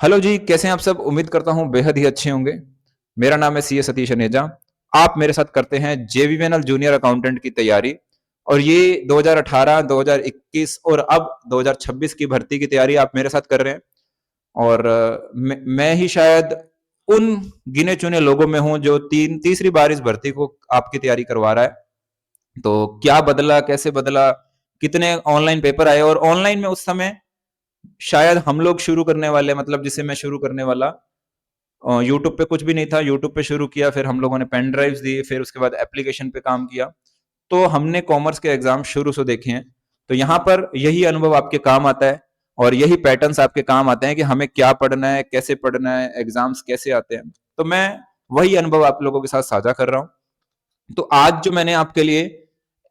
Hello जी, कैसे हैं आप सब? उम्मीद करता हूँ बेहद ही अच्छे होंगे। मेरा नाम है सीए सतीश अनेजा। आप मेरे साथ करते हैं जेवीएनएल जूनियर अकाउंटेंट की तैयारी और ये 2018, 2021 और अब 2026 की भर्ती की तैयारी आप मेरे साथ कर रहे हैं। और मैं ही शायद उन गिने-चुने लोगों में हूँ जो तीसरी बार इस भर्ती को आपकी तैयारी करवा रहा है। तो क्या बदला, कैसे बदला, कितने ऑनलाइन पेपर आए और ऑनलाइन में उस समय शायद हम लोग शुरू करने वाले, मतलब जिसे मैं शुरू करने वाला, यूट्यूब पे कुछ भी नहीं था। यूट्यूब पे शुरू किया, फिर हम लोगों ने पेन ड्राइव्स दी, फिर उसके बाद एप्लीकेशन पे काम किया। तो हमने कॉमर्स के एग्जाम शुरू से देखे हैं। तो यहाँ पर यही अनुभव आपके काम आता है और यही पैटर्न्स आपके काम आते हैं कि हमें क्या पढ़ना है, कैसे पढ़ना है, एग्जाम्स कैसे आते हैं। तो मैं वही अनुभव आप लोगों के साथ साझा कर रहा हूँ। तो आज जो मैंने आपके लिए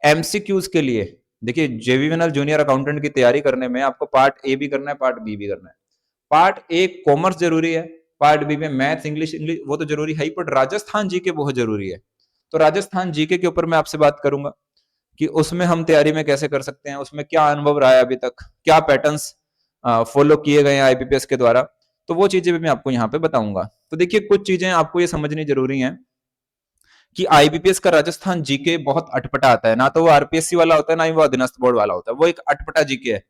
एमसीक्यूज के लिए, देखिए जेवीएनएल जूनियर अकाउंटेंट की तैयारी करने में आपको पार्ट ए भी करना है, पार्ट बी भी करना है। पार्ट ए कॉमर्स जरूरी है, पार्ट बी में मैथ्स, इंग्लिश इंग्लिश वो तो जरूरी है ही, पर राजस्थान जीके बहुत जरूरी है। तो राजस्थान जीके के ऊपर मैं आपसे बात करूंगा कि उसमें हम तैयारी में कैसे कर सकते हैं, उसमें क्या अनुभव रहा है अभी तक, क्या पैटर्न्स फॉलो किए गए हैं आईबीपीएस के द्वारा। तो वो चीजें भी मैं आपको यहाँ पे बताऊंगा। तो देखिए, कुछ चीजें आपको ये समझनी जरूरी है कि आईबीपीएस का राजस्थान जीके बहुत अटपटा आता है। ना तो वो आरपीएससी वाला होता है, ना ही वो अधीनस्थ बोर्ड वाला होता है। वो एक अटपटा जीके है।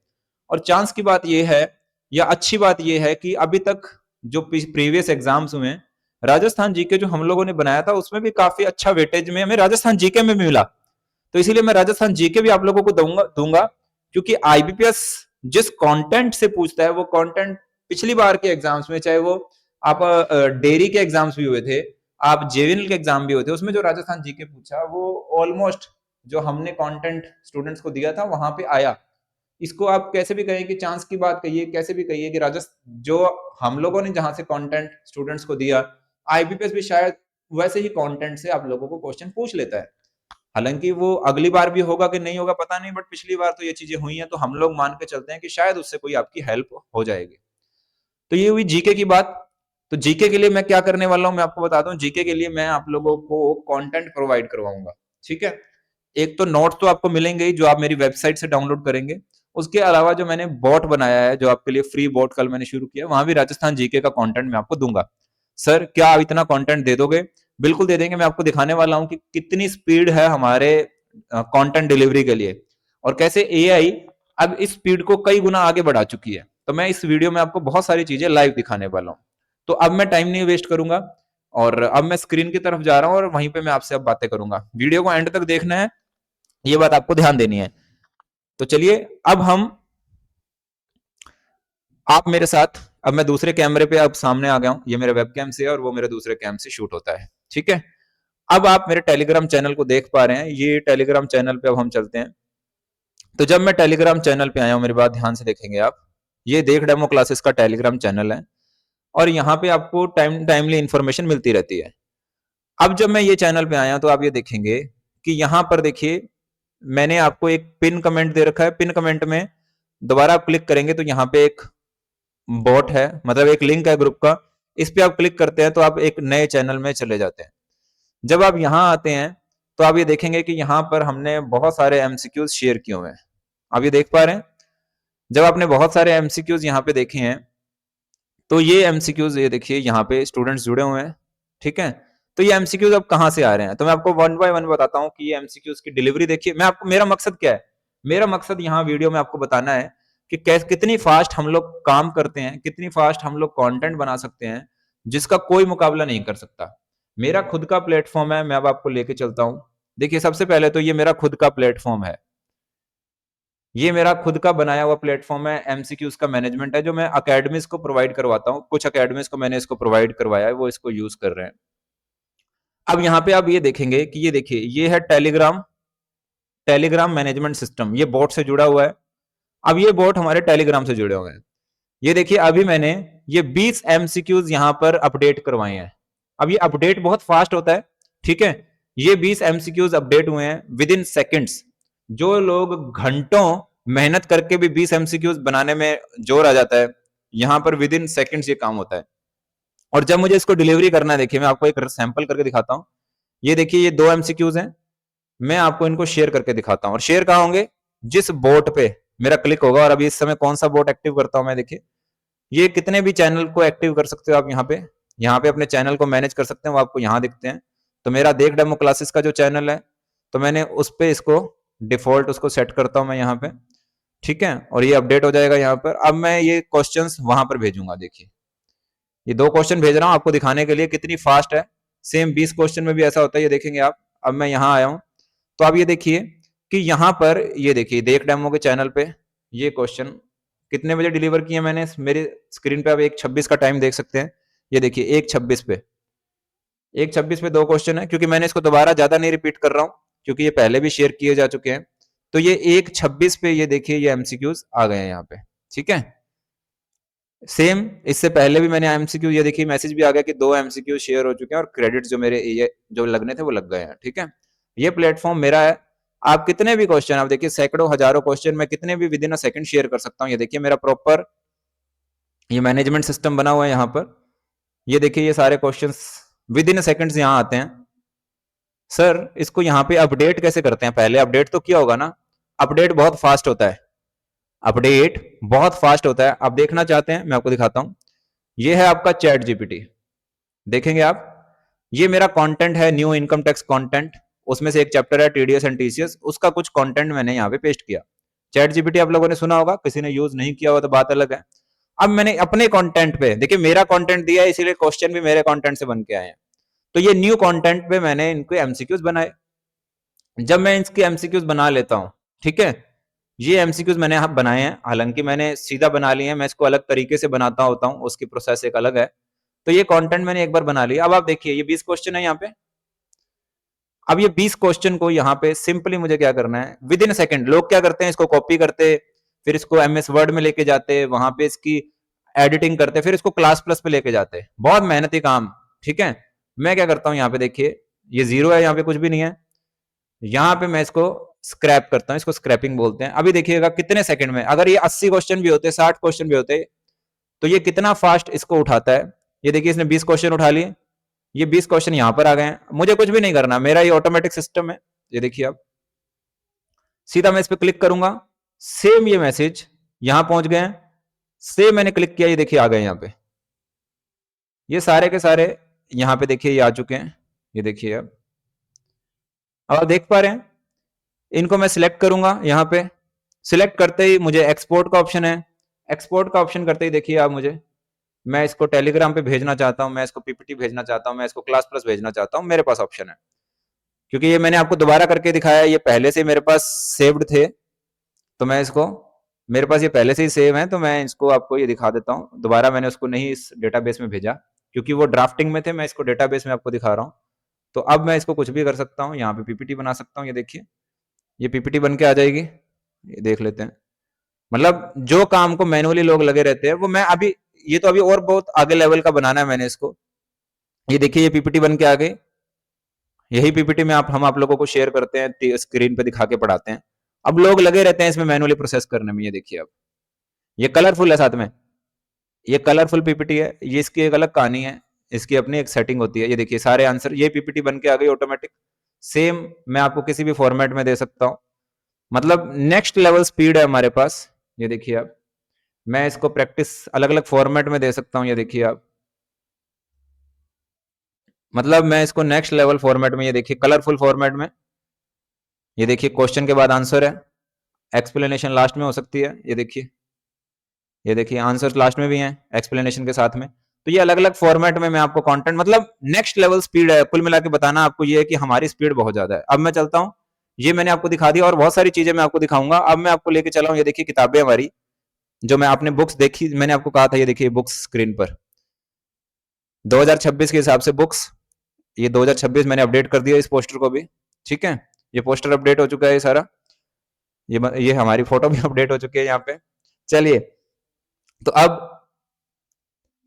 और चांस की बात यह है, या अच्छी बात यह है कि अभी तक जो प्रीवियस एग्जाम्स हुए हैं, राजस्थान जीके जो हम लोगों ने बनाया था उसमें भी काफी अच्छा वेटेज में हमें राजस्थान जीके में भी मिला। तो इसीलिए मैं राजस्थान जीके भी आप लोगों को दूंगा, क्योंकि आईबीपीएस जिस कंटेंट से पूछता है वो कंटेंट पिछली बार के एग्जाम्स में, चाहे वो आप डेयरी के एग्जाम्स भी हुए थे, आप जेवीएनएल के एग्जाम भी हुए थे, उसमें जो राजस्थान जीके पूछा वो ऑलमोस्ट जो हमने कंटेंट स्टूडेंट्स को दिया था वहां पे आया। इसको आप कैसे भी कहिए कि चांस की बात कहिए, कैसे भी कहिए कि राजस्थान जो हम लोगों ने जहां से कंटेंट स्टूडेंट्स को दिया, आईबीपीएस भी शायद वैसे ही कंटेंट से आप लोगों को क्वेश्चन पूछ लेता है। हालांकि वो अगली बार भी होगा कि नहीं होगा पता नहीं, बट पिछली बार तो ये चीजें हुई हैं, तो हम लोग मान के चलते हैं कि शायद उससे कोई आपकी हेल्प हो जाएगी। तो ये हुई जीके की बात। तो जीके के लिए मैं क्या करने वाला हूं मैं आपको बता दूं। जीके के लिए मैं आप लोगों को कंटेंट प्रोवाइड करवाऊंगा, ठीक है। एक तो नोट्स तो आपको मिलेंगे ही, जो आप मेरी वेबसाइट से डाउनलोड करेंगे। उसके अलावा जो मैंने बॉट बनाया है, जो आपके लिए फ्री बॉट कल मैंने शुरू किया, वहां भी राजस्थान जीके का कंटेंट मैं आपको दूंगा। सर क्या आप इतना कंटेंट दे दोगे? बिल्कुल दे देंगे। मैं आपको दिखाने वाला हूं कि कितनी स्पीड है हमारे कंटेंट डिलीवरी के लिए, और कैसे एआई अब इस स्पीड को कई गुना आगे बढ़ा चुकी है। तो मैं इस वीडियो में आपको बहुत सारी चीजें लाइव दिखाने वाला हूं। तो अब मैं टाइम नहीं वेस्ट करूंगा और अब मैं स्क्रीन की तरफ जा रहा हूं और वहीं पे मैं आपसे अब बातें करूंगा। वीडियो को एंड तक देखना है, ये बात आपको ध्यान देनी है। तो चलिए, अब हम, आप मेरे साथ, अब मैं दूसरे कैमरे पे अब सामने आ गया हूं। ये मेरे वेब कैम से है और वो मेरे दूसरे कैम से शूट होता है, ठीक है। अब आप मेरे टेलीग्राम चैनल को देख पा रहे हैं। ये टेलीग्राम चैनल पे अब हम चलते हैं। तो जब मैं टेलीग्राम चैनल पे आया हूं, मेरी बात ध्यान से देखेंगे आप, ये देख डेमो क्लासेस का टेलीग्राम चैनल है और यहाँ पे आपको टाइमली इंफॉर्मेशन मिलती रहती है। अब जब मैं ये चैनल पे आया तो आप ये देखेंगे कि यहाँ पर देखिए, मैंने आपको एक पिन कमेंट दे रखा है। पिन कमेंट में दोबारा आप क्लिक करेंगे तो यहाँ पे एक बॉट है, मतलब एक लिंक है ग्रुप का। इस पे आप क्लिक करते हैं तो आप एक नए चैनल में चले जाते हैं। जब आप यहाँ आते हैं तो आप ये देखेंगे कि यहाँ पर हमने बहुत सारे एमसीक्यूज शेयर किए हुए हैं। आप ये देख पा रहे हैं। जब आपने बहुत सारे एमसीक्यूज यहाँ पे देखे हैं, तो ये एमसीक्यूज, ये देखिए यहाँ पे स्टूडेंट्स जुड़े हुए हैं, ठीक है। तो ये एमसीक्यूज अब कहाँ से आ रहे हैं, तो मैं आपको वन बाय वन बताता हूँ कि ये एमसीक्यूज की डिलीवरी देखिए। मैं आपको, मेरा मकसद क्या है, मेरा मकसद यहाँ वीडियो में आपको बताना है कि कैसे, कितनी फास्ट हम लोग काम करते हैं, कितनी फास्ट हम लोग कंटेंट बना सकते हैं, जिसका कोई मुकाबला नहीं कर सकता। मेरा खुद का प्लेटफॉर्म है, मैं अब आपको लेके चलता हूँ। देखिए, सबसे पहले तो ये मेरा खुद का प्लेटफॉर्म है। ये मेरा खुद का बनाया हुआ प्लेटफॉर्म है, एमसीक्यूज का मैनेजमेंट है, जो मैं अकेडमीज को प्रोवाइड करवाता हूँ। कुछ अकेडमीज को मैंने इसको प्रोवाइड करवाया है, वो इसको यूज कर रहे हैं। अब यहाँ पे आप ये देखेंगे कि ये देखिए, ये है टेलीग्राम, टेलीग्राम मैनेजमेंट सिस्टम। ये बोट से जुड़ा हुआ है। अब ये बोट हमारे टेलीग्राम से जुड़े हुए हैं। ये देखिए, अभी मैंने ये 20 एमसीक्यूज यहाँ पर अपडेट करवाए हैं। अब ये अपडेट बहुत फास्ट होता है, ठीक है। ये 20 एमसीक्यूज अपडेट हुए हैं विद इन सेकेंड्स। जो लोग घंटों मेहनत करके भी 20 एमसीक्यूज बनाने में जोर आ जाता है, यहाँ पर विद इन सेकेंड्स ये काम होता है। और जब मुझे इसको डिलीवरी करना है, देखिए मैं आपको एक सैंपल करके दिखाता हूँ। ये देखिए, ये 2 एमसीक्यूज हैं। मैं आपको इनको शेयर करके दिखाता हूँ। और शेयर कहाँ होंगे? जिस बोट पे मेरा क्लिक होगा। और अभी इस समय कौन सा बोट एक्टिव करता हूं मैं, देखिए ये कितने भी चैनल को एक्टिव कर सकते हो आप यहाँ पे अपने चैनल को मैनेज कर सकते हैं, वो आपको यहाँ दिखते हैं। तो मेरा देख डेमो क्लासेस का जो चैनल है, तो मैंने उस पे इसको डिफॉल्ट उसको सेट करता हूँ मैं यहाँ पे, ठीक है, और ये अपडेट हो जाएगा यहाँ पर। अब मैं ये क्वेश्चंस वहां पर भेजूंगा। देखिए ये 2 क्वेश्चन भेज रहा हूँ आपको दिखाने के लिए कितनी फास्ट है। सेम 20 क्वेश्चन में भी ऐसा होता है, ये देखेंगे आप। अब मैं यहाँ आया हूँ, तो आप ये देखिए कि यहाँ पर ये देखिए देख डेमो के चैनल पे ये क्वेश्चन कितने बजे डिलीवर किए मैंने। मेरे स्क्रीन पे आप 1:26 का टाइम देख सकते हैं। ये देखिए 1:26 पे 1:26 पे 2 क्वेश्चन है, क्योंकि मैंने इसको दोबारा ज्यादा नहीं रिपीट कर रहा हूँ, क्योंकि ये पहले भी शेयर किए जा चुके हैं। तो ये 1:26 पे ये देखिए ये एमसीक्यूज आ गए हैं यहाँ पे, ठीक है। सेम इससे पहले भी मैंने एमसीक्यू, ये देखिए मैसेज भी आ गया कि 2 एमसीक्यू शेयर हो चुके हैं और क्रेडिट्स जो मेरे ये जो लगने थे वो लग गए हैं, ठीक है। ये प्लेटफॉर्म मेरा है। आप कितने भी क्वेश्चन, आप देखिए सैकड़ों हजारों क्वेश्चन मैं कितने भी with in a second share कर सकता हूँ। ये देखिए मेरा प्रॉपर ये मैनेजमेंट सिस्टम बना हुआ है यहाँ पर। ये देखिए ये सारे questions with in a seconds यहाँ आते हैं। सर इसको यहाँ पे अपडेट कैसे करते हैं? पहले अपडेट तो किया होगा ना। अपडेट बहुत फास्ट होता है, अपडेट बहुत फास्ट होता है। आप देखना चाहते हैं मैं आपको दिखाता हूं। ये है आपका चैट जीपीटी, देखेंगे आप। ये मेरा कंटेंट है, न्यू इनकम टैक्स कंटेंट। उसमें से एक चैप्टर है टीडीएस एंड टीसीएस, उसका कुछ कंटेंट मैंने यहाँ पे पेस्ट किया। चैट जीपीटी आप लोगों ने सुना होगा, किसी ने यूज नहीं किया हुआ तो बात अलग है। अब मैंने अपने कंटेंट पे, देखिए मेरा कंटेंट दिया है इसीलिए क्वेश्चन भी मेरे कंटेंट से बन के आए हैं। तो ये न्यू कंटेंट पे मैंने इनको एमसीक्यूज बनाए। जब मैं इसके एमसीक्यूज बना लेता हूं, ठीक है, ये एमसीक्यूज मैंने यहाँ बनाए हैं, हालांकि मैंने सीधा बना लिए हैं, मैं इसको अलग तरीके से बनाता होता हूँ, उसकी प्रोसेस एक अलग है। तो ये कंटेंट मैंने एक बार बना लिया। अब आप देखिए ये 20 क्वेश्चन है यहाँ पे। अब ये 20 क्वेश्चन को यहाँ पे सिंपली मुझे क्या करना है, विद इन सेकंड। लोग क्या करते हैं, इसको कॉपी करते, फिर इसको एमएस वर्ड में लेके जाते, वहां पे इसकी एडिटिंग करते, फिर इसको क्लास प्लस पे लेके जाते, बहुत मेहनती काम, ठीक है। मैं क्या करता हूँ यहाँ पे देखिए ये 0 है, यहाँ पे कुछ भी नहीं है। यहाँ पे मैं इसको स्क्रैप करता हूँ, इसको स्क्रैपिंग बोलते हैं। अभी देखिएगा कितने सेकंड में, अगर ये 80 क्वेश्चन भी होते, 60 क्वेश्चन भी होते, तो ये कितना फास्ट इसको उठाता है। ये देखिए इसने 20 क्वेश्चन उठा लिए, ये 20 क्वेश्चन यहाँ पर आ गए हैं। मुझे कुछ भी नहीं करना, मेरा ये ऑटोमेटिक सिस्टम है। ये देखिए आप, सीधा मैं इस पर क्लिक करूंगा, सेम ये मैसेज यहां पहुंच गए हैं। सेम मैंने क्लिक किया, ये देखिए आ गए यहाँ पे, ये सारे के सारे यहाँ पे देखिए ये आ चुके हैं। ये देखिए अब आप देख पा रहे हैं। इनको मैं सिलेक्ट करूंगा, यहाँ पे सिलेक्ट करते ही मुझे एक्सपोर्ट का ऑप्शन है। एक्सपोर्ट का ऑप्शन करते ही देखिए आप, मुझे, मैं इसको टेलीग्राम पे भेजना चाहता हूं, मैं इसको पीपीटी भेजना चाहता हूं, मैं इसको क्लास प्लस भेजना चाहता हूं, मेरे पास ऑप्शन है। क्योंकि ये मैंने आपको दोबारा करके दिखाया, ये पहले से मेरे पास सेव्ड थे, तो मैं इसको, मेरे पास ये पहले से ही सेव है, तो मैं इसको आपको ये दिखा देता हूँ। दोबारा मैंने उसको नहीं इस डेटाबेस में भेजा, क्योंकि वो ड्राफ्टिंग में थे, मैं इसको डेटाबेस में आपको दिखा रहा हूँ। तो अब मैं इसको कुछ भी कर सकता हूँ, यहाँ पे पीपीटी बना सकता हूँ। ये देखिए ये पीपीटी बन के आ जाएगी, ये देख लेते हैं। मतलब जो काम को मैनुअली लोग लगे रहते हैं वो मैं अभी, ये तो अभी और बहुत आगे लेवल का बनाना है मैंने इसको। ये देखिए ये पीपीटी बन के आ गई। यही पीपीटी में हम आप लोगों को शेयर करते हैं, स्क्रीन पे दिखा के पढ़ाते हैं। अब लोग लगे रहते हैं इसमें मैनुअली प्रोसेस करने में। ये देखिए अब ये कलरफुल है, साथ में ये कलरफुल पीपीटी है, ये इसकी एक अलग कहानी है, इसकी अपनी एक सेटिंग होती है। ये देखिए सारे आंसर, ये पीपीटी बन के आ गई ऑटोमेटिक। सेम मैं आपको किसी भी फॉर्मेट में दे सकता हूँ, मतलब नेक्स्ट लेवल स्पीड है हमारे पास। ये देखिए आप, मैं इसको प्रैक्टिस अलग अलग फॉर्मेट में दे सकता हूँ। ये देखिए आप, मतलब मैं इसको नेक्स्ट लेवल फॉर्मेट में, ये देखिए कलरफुल फॉर्मेट में, ये देखिए क्वेश्चन के बाद आंसर है, एक्सप्लेनेशन लास्ट में हो सकती है। ये देखिए आंसर लास्ट में भी हैं एक्सप्लेनेशन के साथ में। तो ये अलग अलग फॉर्मेट में मैं आपको कंटेंट, मतलब नेक्स्ट लेवल स्पीड है। कुल मिला के बताना आपको ये है कि हमारी स्पीड बहुत ज्यादा है। अब मैं चलता हूँ, ये मैंने आपको दिखा दिया और बहुत सारी चीजें मैं आपको दिखाऊंगा। अब मैं आपको लेके चला हूँ, ये देखिए किताबें हमारी, जो मैं आपने बुक्स देखी, मैंने आपको कहा था, ये देखिए बुक्स स्क्रीन पर 2026 के हिसाब से बुक्स। ये 2026 मैंने अपडेट कर दिया इस पोस्टर को भी, ठीक है। ये पोस्टर अपडेट हो चुका है, ये सारा, ये हमारी फोटो भी अपडेट हो चुकी है यहाँ पे। चलिए, तो अब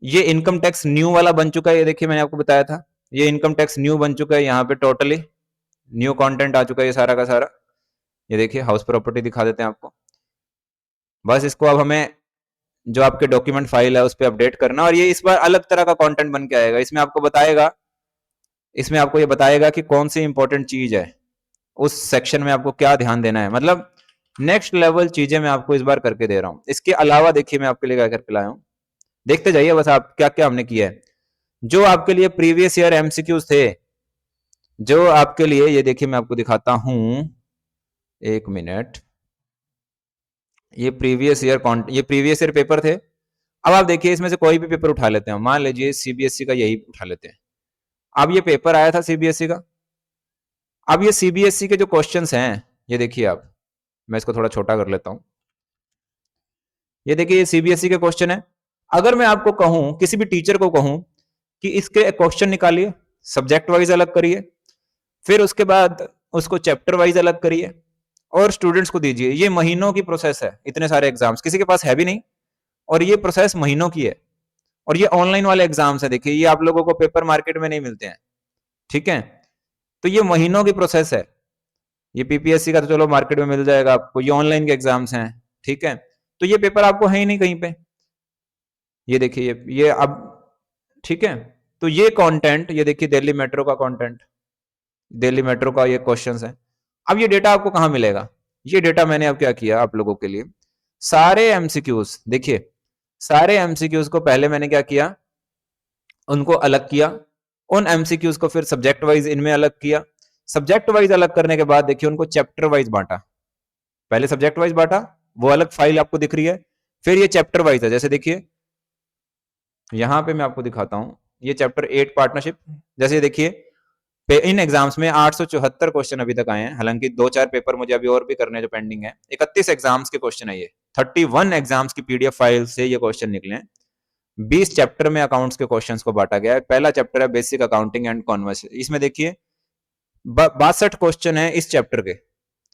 ये इनकम टैक्स न्यू वाला बन चुका है। ये देखिए मैंने आपको बताया था, ये इनकम टैक्स न्यू बन चुका है। यहाँ पे टोटली न्यू कंटेंट आ चुका है ये सारा का सारा। ये देखिए हाउस प्रॉपर्टी दिखा देते हैं आपको। बस इसको अब हमें जो आपके डॉक्यूमेंट फाइल है उस पर अपडेट करना, और ये इस बार अलग तरह का कंटेंट बन के आएगा। इसमें आपको बताएगा, इसमें आपको ये बताएगा कि कौन सी इंपॉर्टेंट चीज है, उस सेक्शन में आपको क्या ध्यान देना है। मतलब नेक्स्ट लेवल चीजें मैं आपको इस बार करके दे रहा हूं। इसके अलावा देखिए मैं आपके लिए क्या करके लाया हूं, देखते जाइए बस आप क्या क्या हमने किया है। जो आपके लिए प्रीवियस ईयर एमसीक्यूज थे, जो आपके लिए, ये देखिए मैं आपको दिखाता हूं, एक मिनट, ये प्रीवियस ईयर पेपर थे। अब आप देखिए इसमें से कोई भी पेपर उठा लेते हैं, मान लीजिए सीबीएसई का यही उठा लेते हैं। अब ये पेपर आया था सीबीएसई का। अब ये सीबीएसई के जो क्वेश्चंस हैं, ये देखिए आप, मैं इसको थोड़ा छोटा कर लेता हूं। ये देखिए ये सीबीएसई के क्वेश्चन है। अगर मैं आपको कहूं, किसी भी टीचर को कहूं कि इसके क्वेश्चन निकालिए, सब्जेक्ट वाइज अलग करिए, फिर उसके बाद उसको चैप्टर वाइज अलग करिए और स्टूडेंट्स को दीजिए, ये महीनों की प्रोसेस है। इतने सारे एग्जाम्स किसी के पास है भी नहीं, और ये प्रोसेस महीनों की है। और ये ऑनलाइन वाले एग्जाम्स है, देखिए ये आप लोगों को पेपर मार्केट में नहीं मिलते हैं, ठीक है। तो ये महीनों की प्रोसेस है। ये पीपीएससी का तो चलो मार्केट में मिल जाएगा आपको, ये ऑनलाइन के एग्जाम्स हैं, ठीक है। तो ये पेपर आपको है ही नहीं कहीं पे। ये देखिए ये अब, ठीक है। तो ये कंटेंट, ये देखिए दिल्ली मेट्रो का कंटेंट, दिल्ली मेट्रो का ये क्वेश्चंस है। अब ये डेटा आपको कहां मिलेगा? ये डेटा मैंने अब क्या किया आप लोगों के लिए, सारे एमसीक्यूज देखिए, सारे एमसीक्यूज को पहले मैंने क्या किया, उनको अलग किया। उन एमसीक्यूज को फिर सब्जेक्ट वाइज इनमें अलग किया। सब्जेक्ट वाइज अलग करने के बाद देखिए उनको चैप्टर वाइज बांटा। पहले सब्जेक्ट वाइज बांटा, वो अलग फाइल आपको दिख रही है। फिर ये चैप्टर वाइज है, जैसे देखिए यहां पे मैं आपको दिखाता हूं, ये चैप्टर 8 पार्टनरशिप। जैसे देखिए इन एग्जाम्स में 874 क्वेश्चन अभी तक आए हैं, हालांकि 2-4 पेपर मुझे अभी और भी करने जो पेंडिंग है। 31 एग्जाम्स के क्वेश्चन है ये, 31 एग्जाम्स की पीडीएफ फाइल से ये क्वेश्चन निकले हैं। 20 चैप्टर में अकाउंट्स के क्वेश्चंस को बांटा गया है। पहला चैप्टर है बेसिक अकाउंटिंग एंड कॉन्वर्स, इसमें देखिए 62 क्वेश्चन है इस चैप्टर के।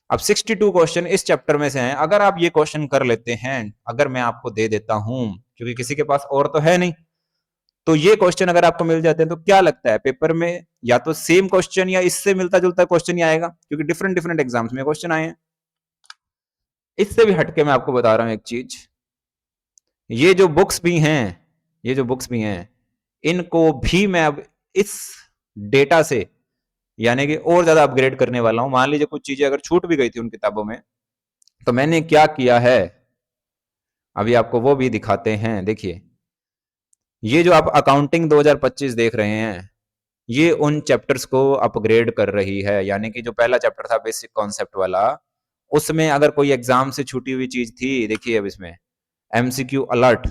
अब 62 क्वेश्चन इस चैप्टर में से हैं। अगर आप ये क्वेश्चन कर लेते हैं, अगर मैं आपको दे देता हूं, क्योंकि किसी के पास और तो है नहीं, तो ये क्वेश्चन अगर आपको मिल जाते हैं तो क्या लगता है पेपर में या तो सेम क्वेश्चन या इससे मिलता जुलता क्वेश्चन ही आएगा, क्योंकि डिफरेंट डिफरेंट एग्जाम्स में क्वेश्चन आए हैं। इससे भी हटके मैं आपको बता रहा हूं एक चीज, ये जो बुक्स भी हैं, ये जो बुक्स भी हैं, इनको भी मैं अब इस डेटा से यानी कि और ज्यादा अपग्रेड करने वाला हूं। मान लीजिए कुछ चीजें अगर छूट भी गई थी उन किताबों में, तो मैंने क्या किया है अभी आपको वो भी दिखाते हैं। देखिए ये जो आप अकाउंटिंग 2025 देख रहे हैं, ये उन चैप्टर्स को अपग्रेड कर रही है। यानी कि जो पहला चैप्टर था बेसिक कॉन्सेप्ट वाला, उसमें अगर कोई एग्जाम से छूटी हुई चीज थी, देखिए अब इसमें एमसीक्यू अलर्ट,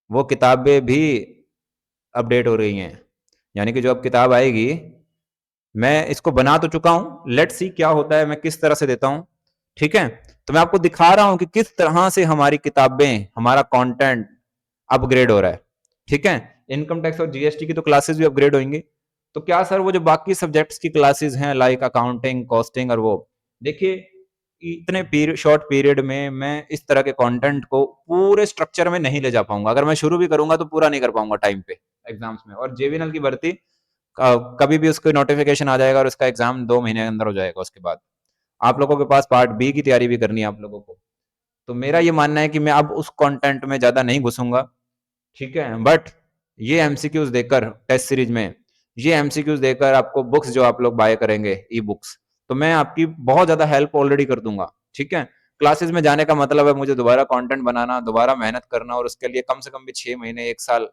वो किताबें भी अपडेट हो रही हैं। यानी कि जो अब किताब आएगी, मैं इसको बना तो चुका हूं, लेट्स सी क्या होता है, मैं किस तरह से देता हूं, ठीक है। तो मैं आपको दिखा रहा हूं कि किस तरह से हमारी किताबें, हमारा कंटेंट अपग्रेड हो रहा है, ठीक है। इनकम टैक्स और जीएसटी की तो क्लासेस भी अपग्रेड होंगी। तो क्या सर वो जो बाकी सब्जेक्ट्स की क्लासेस हैं लाइक अकाउंटिंग, कॉस्टिंग और वो, देखिए इतने शॉर्ट पीरियड में मैं इस तरह के कंटेंट को पूरे स्ट्रक्चर में नहीं ले जा पाऊंगा। अगर मैं शुरू भी करूंगा तो पूरा नहीं कर पाऊंगा टाइम पे एग्जाम्स में। और जेवीएनएल की भर्ती कभी भी उसको नोटिफिकेशन आ जाएगा और उसका एग्जाम 2 महीने के अंदर हो जाएगा। उसके बाद आप लोगों के पास पार्ट बी की तैयारी भी करनी है आप लोगों को। तो मेरा ये मानना है कि मैं अब उस कंटेंट में ज्यादा नहीं घुसूंगा, ठीक है। बट ये एमसीक्यूज देकर टेस्ट सीरीज में, ये एमसीक्यूज देकर आपको बुक्स जो आप लोग बाय करेंगे ई बुक्स, तो मैं आपकी बहुत ज्यादा हेल्प ऑलरेडी कर दूंगा, ठीक है। क्लासेस में जाने का मतलब है मुझे दोबारा कंटेंट बनाना, दोबारा मेहनत करना, और उसके लिए कम से कम भी 6 महीने 1 साल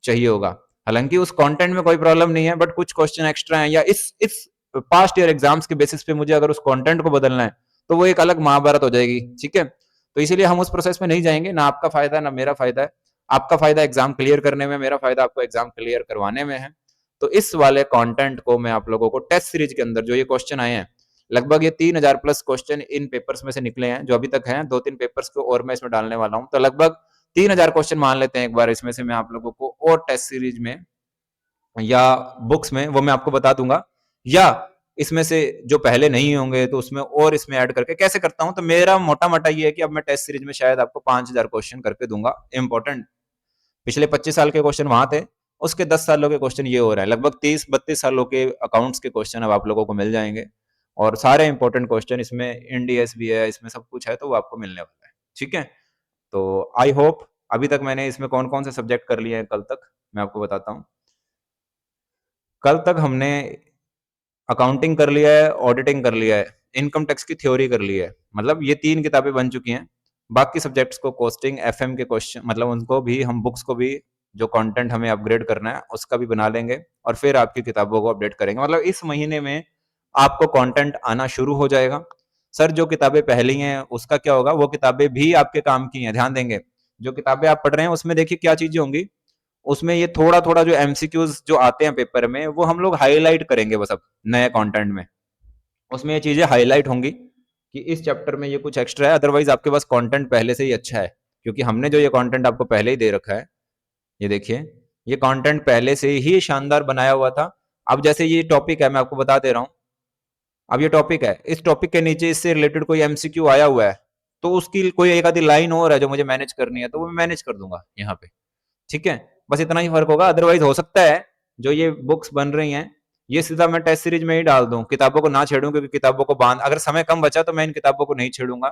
चाहिए होगा। हालांकि उस कंटेंट में कोई प्रॉब्लम नहीं है, बट कुछ क्वेश्चन एक्स्ट्रा हैं, या इस पास्ट ईयर एग्जाम्स के बेसिस पे मुझे अगर उस कंटेंट को बदलना है तो वो एक अलग महाभारत हो जाएगी, ठीक है। तो इसीलिए हम उस प्रोसेस में नहीं जाएंगे, ना आपका फायदा ना मेरा फायदा है। आपका फायदा एग्जाम क्लियर करने में, मेरा फायदा आपको एग्जाम क्लियर करवाने में है। तो इस वाले कंटेंट को मैं आप लोगों को टेस्ट सीरीज के अंदर जो ये क्वेश्चन आए हैं, लगभग ये 3000 प्लस क्वेश्चन इन पेपर्स में से निकले हैं जो अभी तक हैं, 2-3 पेपर्स को और मैं इसमें डालने वाला हूं। तो लगभग 3000 क्वेश्चन मान लेते हैं एक बार, इसमें से मैं आप लोगों को और टेस्ट सीरीज में या बुक्स में वो मैं आपको बता दूंगा, या इसमें से जो पहले नहीं होंगे तो उसमें और इसमें ऐड करके कैसे करता हूं। तो मेरा मोटा मोटा ये है कि अब मैं टेस्ट सीरीज में शायद आपको 5000 क्वेश्चन करके दूंगा इंपॉर्टेंट। पिछले 25 साल के क्वेश्चन वहां थे, उसके 10 सालों के क्वेश्चन ये हो रहा है। लगभग 30-32 सालों के अकाउंट्स के क्वेश्चन अब आप लोगों को मिल जाएंगे, और सारे इंपॉर्टेंट क्वेश्चन इसमें, इंडीएस भी है इसमें, सब कुछ है, तो वो आपको मिलने वाला है, ठीक है। तो आई होप, अभी तक मैंने इसमें कौन कौन से सब्जेक्ट कर लिए हैं कल तक मैं आपको बताता हूँ। कल तक हमने अकाउंटिंग कर लिया है, ऑडिटिंग कर लिया है, इनकम टैक्स की थ्योरी कर ली है, मतलब ये 3 किताबें बन चुकी हैं। बाकी सब्जेक्ट्स को कॉस्टिंग, एफएम के क्वेश्चन, मतलब उनको भी हम बुक्स को भी जो कंटेंट हमें अपग्रेड करना है उसका भी बना लेंगे और फिर आपकी किताबों को अपडेट करेंगे। मतलब इस महीने में आपको कंटेंट आना शुरू हो जाएगा। सर जो किताबें पहली हैं उसका क्या होगा, वो किताबें भी आपके काम की हैं, ध्यान देंगे। जो किताबें आप पढ़ रहे हैं उसमें देखिए क्या चीजें होंगी, उसमें ये थोड़ा थोड़ा जो एमसीक्यूज जो आते हैं पेपर में वो हम लोग हाईलाइट करेंगे बस अब नए कंटेंट में, उसमें ये चीजें हाईलाइट होंगी कि इस चैप्टर में ये कुछ एक्स्ट्रा है। अदरवाइज आपके पास कंटेंट पहले से ही अच्छा है, क्योंकि हमने जो ये कंटेंट आपको पहले ही दे रखा है, ये देखिए ये कंटेंट पहले से ही शानदार बनाया हुआ था। अब जैसे ये टॉपिक है, मैं आपको बता दे रहा हूँ, अब ये टॉपिक है, इस टॉपिक के नीचे इससे रिलेटेड कोई एमसीक्यू आया हुआ है तो उसकी कोई एक आधी लाइन और है जो मुझे मैनेज करनी है, तो वो मैं मैनेज कर दूंगा यहाँ पे। ठीक है, बस इतना ही फर्क होगा। अदरवाइज हो सकता है जो ये बुक्स बन रही हैं ये सीधा मैं टेस्ट सीरीज में ही डाल दूं, किताबों को ना छेड़ूं, क्योंकि किताबों को बांध, अगर समय कम बचा तो मैं इन किताबों को नहीं छेड़ूंगा।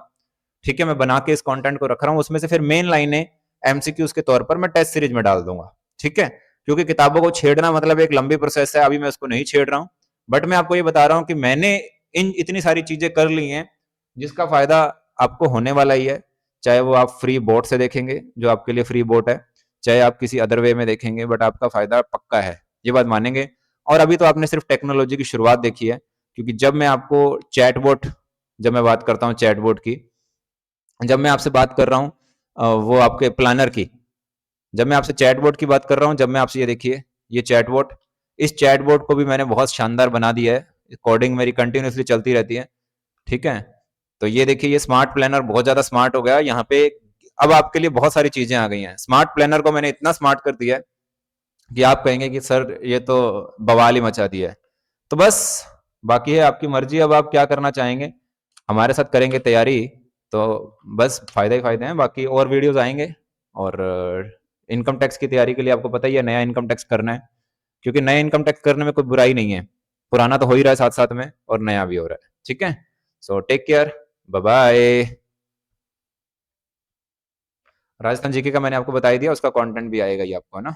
ठीक है, मैं बना के इस कंटेंट को रख रहा हूँ, उसमें से फिर मेन लाइनें एमसीक्यूज के तौर पर मैं टेस्ट सीरीज में डाल दूंगा। ठीक है, क्योंकि किताबों को छेड़ना मतलब एक लंबी प्रोसेस है, अभी मैं उसको नहीं छेड़ रहा हूँ। बट मैं आपको ये बता रहा हूँ कि मैंने इन इतनी सारी चीजें कर ली हैं जिसका फायदा आपको होने वाला ही है। चाहे वो आप फ्री बोर्ड से देखेंगे, जो आपके लिए फ्री बोर्ड है, चाहे आप किसी अदर वे में देखेंगे, बट आपका फायदा पक्का है, ये बात मानेंगे। और अभी तो आपने सिर्फ टेक्नोलॉजी की शुरुआत देखी है, क्योंकि जब मैं आपको चैटबॉट, जब मैं बात करता हूँ चैटबॉट की, जब मैं आपसे बात कर रहा हूँ वो आपके प्लानर की, जब मैं आपसे चैटबॉट की बात कर रहा हूँ, जब मैं आपसे ये देखिए ये चैटबॉट, इस चैटबॉट को भी मैंने बहुत शानदार बना दिया है, कोडिंग मेरी कंटिन्यूसली चलती रहती है। ठीक है, तो ये देखिए ये स्मार्ट प्लानर बहुत ज्यादा स्मार्ट हो गया यहाँ पे। अब आपके लिए बहुत सारी चीजें आ गई हैं, स्मार्ट प्लानर को मैंने इतना स्मार्ट कर दिया है कि आप कहेंगे कि सर ये तो बवाल ही मचा दिया है। तो बस बाकी है आपकी मर्जी, अब आप क्या करना चाहेंगे, हमारे साथ करेंगे तैयारी तो बस फायदे ही फायदे हैं। बाकी और वीडियोस आएंगे। और इनकम टैक्स की तैयारी के लिए आपको पता ही है, नया इनकम टैक्स करना है, क्योंकि नया इनकम टैक्स करने में कोई बुराई नहीं है, पुराना तो हो ही रहा है साथ साथ में और नया भी हो रहा है। ठीक है, so take care, bye bye. Rajasthan GK का मैंने आपको बता ही दिया, उसका कंटेंट भी आएगा ही आपको, है ना।